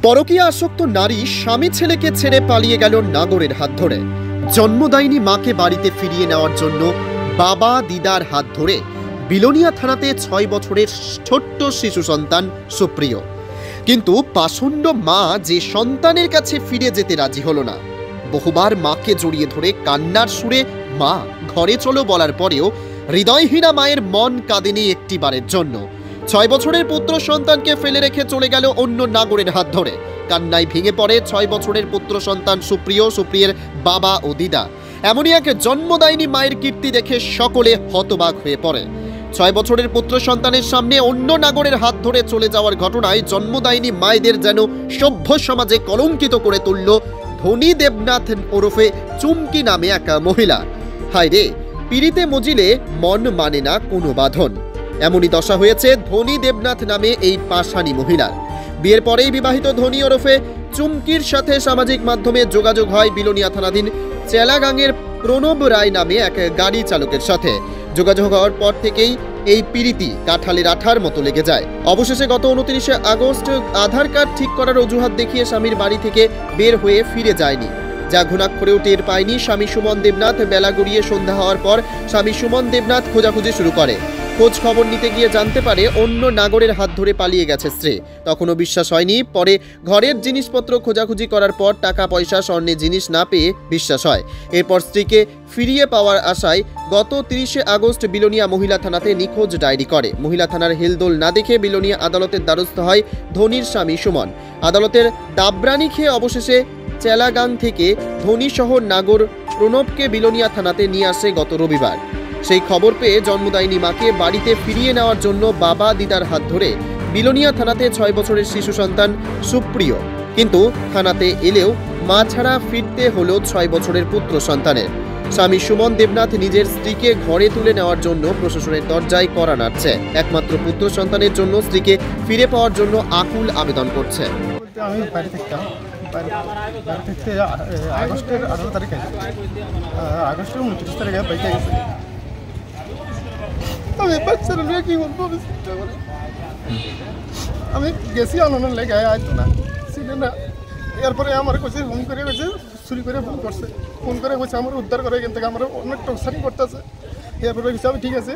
পরকীয়া আসক্ত নারী স্বামী ছেলেকে ছেড়ে পালিয়ে গেল নাগরের হাত ধরে। জন্মদায়িনী মাকে বাড়িতে ফিরিয়ে নেওয়ার জন্য বাবা দিদার হাত ধরে বিলোনিয়া থানাতে 6 বছরের ছোট্ট শিশু সন্তান সুপ্রিয়। কিন্তু পাষণ্ড মা যে সন্তানের কাছে ফিরে যেতে রাজি হলো না। বহুবার মাকে জড়িয়ে ধরে কান্নার সুরে মা ঘরে চলো বলার পরেও হৃদয়হীনা মায়ের মন কাঁদেনি একটিবারের জন্য। 6 বছরের পুত্র সন্তানকে ফেলে রেখে চলে গেল অন্য নাগরের হাত ধরে। কান্নায় ভেঙে পড়ে 6 বছরের পুত্র সন্তান সুপ্রিয়ের বাবা ও দিদা। এমনই এক জন্মদায়িনী মায়ের কীর্তি দেখে সকলে হতবাক হয়ে পড়ে। 6 বছরের পুত্র সন্তানের সামনে অন্য নাগরের হাত ধরে চলে যাওয়ার ঘটনায় জন্মদায়িনী মায়েদের যেন সভ্য সমাজে কলঙ্কিত করে তুলল ধনী দেবনাথ ওরফে চুমকি নামে এক মহিলা। হায় রে, পিড়িতে মজিলে মন মানে না কোনো বাঁধন। এমনই দশা হয়েছে ধনী দেবনাথ নামে এই পাষাণী মহিলার। বিয়ের পরেই বিবাহিত ধনী ওরফে চুমকির সাথে সামাজিক মাধ্যমে যোগাযোগ হয় বিলোনিয়া থানাধীন চেলাগাঙের প্রণব রায় নামে এক গাড়ি চালকের সাথে। যোগাযোগ হওয়ার পর থেকেই এই পিরিতি কাঁঠালের আঠার মতো লেগে যায়। অবশেষে গত 29 আগস্ট আধার কার্ড ঠিক করার অজুহাত দেখিয়ে স্বামীর বাড়ি থেকে বের হয়ে ফিরে যায়নি। যা ঘুণাক্ষরেও টের পায়নি স্বামী সুমন দেবনাথ। বেলা গড়িয়ে সন্ধ্যা হওয়ার পর স্বামী সুমন দেবনাথ খোঁজাখুঁজি শুরু করে। খোঁজ খবর নিতে গিয়ে জানতে পারে অন্য নাগরের হাত ধরে পালিয়ে গেছে স্ত্রী। তখনও বিশ্বাস হয়নি। পরে ঘরের জিনিসপত্র খোঁজাখুঁজি করার পর টাকা পয়সা স্বর্ণের জিনিস না পেয়ে বিশ্বাস হয়। এরপর স্ত্রীকে ফিরিয়ে পাওয়ার আশায় গত 30 আগস্ট বিলোনিয়া মহিলা থানাতে নিখোঁজ ডায়েরি করে। মহিলা থানার হেলদোল না দেখে বিলোনিয়া আদালতের দ্বারস্থ হয় ধনীর স্বামী সুমন। আদালতের দাবরানি খেয়ে অবশেষে চেলাগাং থেকে ধনী সহ নাগর প্রণবকে বিলোনিয়া থানাতে নিয়ে আসে গত রবিবার। সেই খবর পেয়ে জন্মদায়িনী মাকে বাড়িতে ফিরিয়ে নেওয়ার জন্য বাবা দিদার হাত ধরে বিলোনিয়া থানাতে 6 বছরের শিশু সন্তান সুপ্রিয়। কিন্তু থানাতে এলেও মা ছাড়া ফিরতে হলো 6 বছরের পুত্র সন্তানের। স্বামী সুমন দেবনাথ নিজের স্ত্রীকে ঘরে তুলে নেওয়ার জন্য প্রশাসনের দরজায় কড়া নাড়ছে। একমাত্র পুত্র সন্তানের জন্য স্ত্রীকে ফিরে পাওয়ার জন্য আকুল আবেদন করছে। আমি বাড়ি থাকতাম, বাড়ি থাকতে আগস্টের 18 তারিখে, আগস্টের 29 তারিখে বাইকে গেছে। আমি বাচ্চারা নিয়ে কি বলবো আমি গেছি আনন্দের লেগে আইতো না ছিল না। এরপরে আমার কাছে ফোন করে গেছে, চুরি করে ফোন করছে, ফোন করে গেছে আমার উদ্ধার করে এখান থেকে আমার অনেক টর্চারিং করতেছে। এরপরে গেছে আমি ঠিক আছে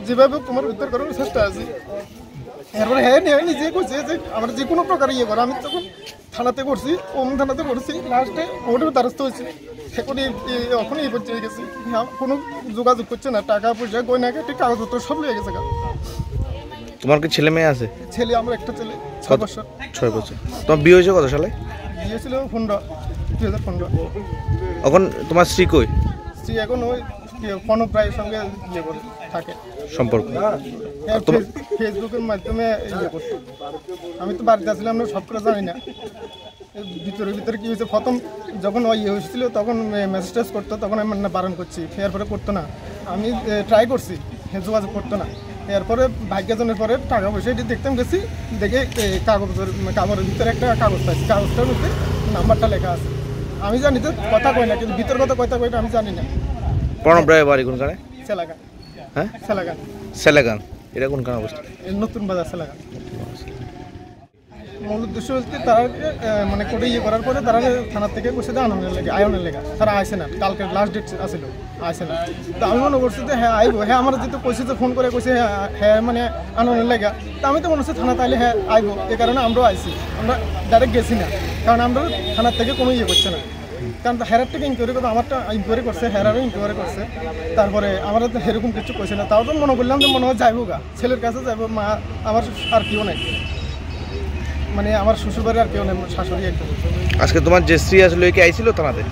যেভাবে তোমার উদ্ধার করার চেষ্টা আছি। এরপরে হ্যাঁ নিজে করছে যে আমার যে কোনো প্রকার ইয়ে করে। আমি তখন থানাতে করছি, থানাতে করছি, লাস্টে ওটাও দ্বারস্থ হয়েছি। এখনই এই পর্যায়ে গেছি, কোনো যোগাযোগ করছে না। টাকা পয়সা গয়না কাটি কাগজপত্র সব লেগে গেছে। তোমার কি ছেলে মেয়ে আছে? ছেলে আমার একটা ছেলে, 6 বছর। 6 বছর। তোমার বিয়ে হয়েছে কত সালে? বিয়ে ছিল 2015। এখন তোমার স্ত্রী কই? স্ত্রী এখন ওই প্রণব রায়ের সঙ্গে ইয়ে করে থাকে সম্পর্ক, ফেসবুকের মাধ্যমে ইয়ে করতো। আমি তো বাড়িতে আসলাম না, সব করে জানি না। ভিতরে কি হয়েছে, প্রথম যখন ওই ইয়ে হয়েছিল তখন মেসেজ করতো, তখন আমি না বারণ করছি। এরপরে করতো না, আমি ট্রাই করছি, যোগাযোগ করতো না। এরপরে ভাগ্যজনের পরে টাকা পয়সা এটি দেখতাম গেছি, দেখে কাগজের ভিতরে একটা কাগজ পাইছি। কাগজটার মধ্যে নাম্বারটা লেখা আছে। আমি জানি তো কথা কই না, কিন্তু ভিতর কথা কইটা আমি জানি না। প্রণব রায় বাড়ি কোনখানে? চেলাগাং। হ্যাঁ, চেলাগাং। এটা কোনখানে অবস্থা? নতুন বাজার চেলাগাং। মূল উদ্দেশ্য হচ্ছে তারা মানে কোর্টে ইয়ে করার পরে তারা থানার থেকে বসে দেয় আয়নের লেগা। তারা আসে না, কালকে লাস্ট ডেট আসছিল, আসে না। তো আমি মনে করছি যে হ্যাঁ আইব। হ্যাঁ আমার যেহেতু কইছে যে ফোন করে কইছে হ্যাঁ মানে আনন্দের লেগা। তো আমি তো মনে হচ্ছে থানা তাইলে হ্যাঁ আইব, এই কারণে আমরাও আইছি। আমরা ডাইরেক্ট গেছি না, কারণ আমরা থানার থেকে কোনো ইয়ে করছে না। কারণ হেরার থেকে ইনকোয়ারি করতে আমারটা ইনকোয়ারি করছে, হেরারও ইনকোয়ারি করছে। তারপরে আমরা তো সেরকম কিছু কইছে না। তাও তো মনে করলাম যে মনে হয় যাইব গা, ছেলের কাছে যাইব। মা আমার আর কেউ নাই, মানে আমার শ্বশুরবাড়ি আর কেউ নেই, শাশুড়ি একদম। আজকে তোমার যে স্ত্রী আসলে কি আইছিল থানাতে?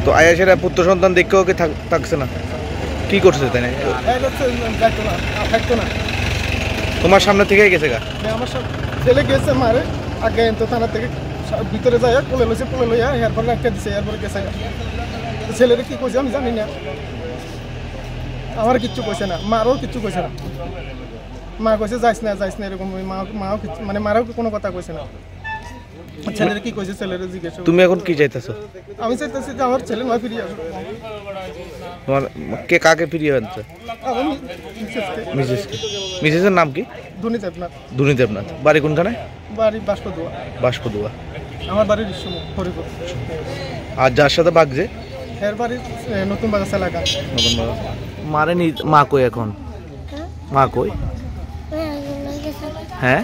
তো আয়া সেটা পুত্র সন্তান দেখে ওকে থাকছে না, কি করছে তাই না? থাকতো না, তোমার সামনে থেকেই গেছে গা? আমার সব ছেলে গেছে মারে আগে তো থানা থেকে ভিতরে যায় কোলে লইয়া এরপরে একটা দিছে, এরপরে গেছে। ছেলেরা কি কইছে আমি জানি না, আমার কিচ্ছু কইছে না, মারও কিচ্ছু কইছে না। মা কইছে যাইস না এরকম, মাও মানে মারাও কোনো কথা কইছে না। ছেলেরা কি কইছে ছেলেরা জিজ্ঞেস। তুমি এখন কি চাইতেছো? আমি চাইতেছি যে আমার ছেলে নয় ফিরিয়ে আসুক। তোমার কে কাকে ফিরিয়ে আনছে? মিসেসের নাম কি? ধনী দেবনাথ। বাড়ি কোনখানে? বাড়ি বাষ্পদুয়া। বাষ্পদুয়া। আমার বাড়ির ইসমু হরিপুর। আর যার সাথে বাগছে এর বাড়ি নতুন বাজার এলাকা। নতুন বাজার। মারে মা কই এখন? মা কই? হ্যাঁ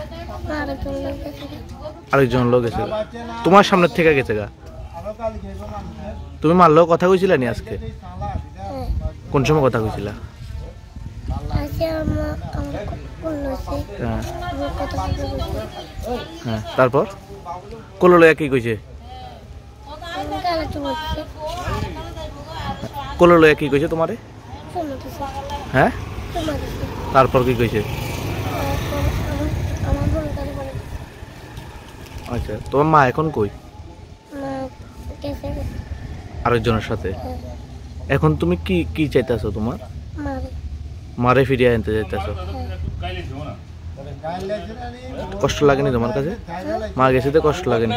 আরেকজন লোক গেছে। তোমার সামনের থেকে গেছে গা? তুমি মারলেও কথা কইছিলা নি আজকে? কোন সময় কথা কইছিলা? হ্যাঁ হ্যাঁ তারপর কোলো লয়া কি কইছে? কোলো লয়া কি কইছে তোমারে? হ্যাঁ তারপর কি কইছে? আচ্ছা তোমার মা এখন কই? আরেকজনের সাথে। এখন তুমি কি কি চাইতেছো? তোমার মারে ফিরিয়ে আনতে চাইতেছো? কষ্ট লাগেনি তোমার কাছে? মা গেছে তো কষ্ট লাগেনি?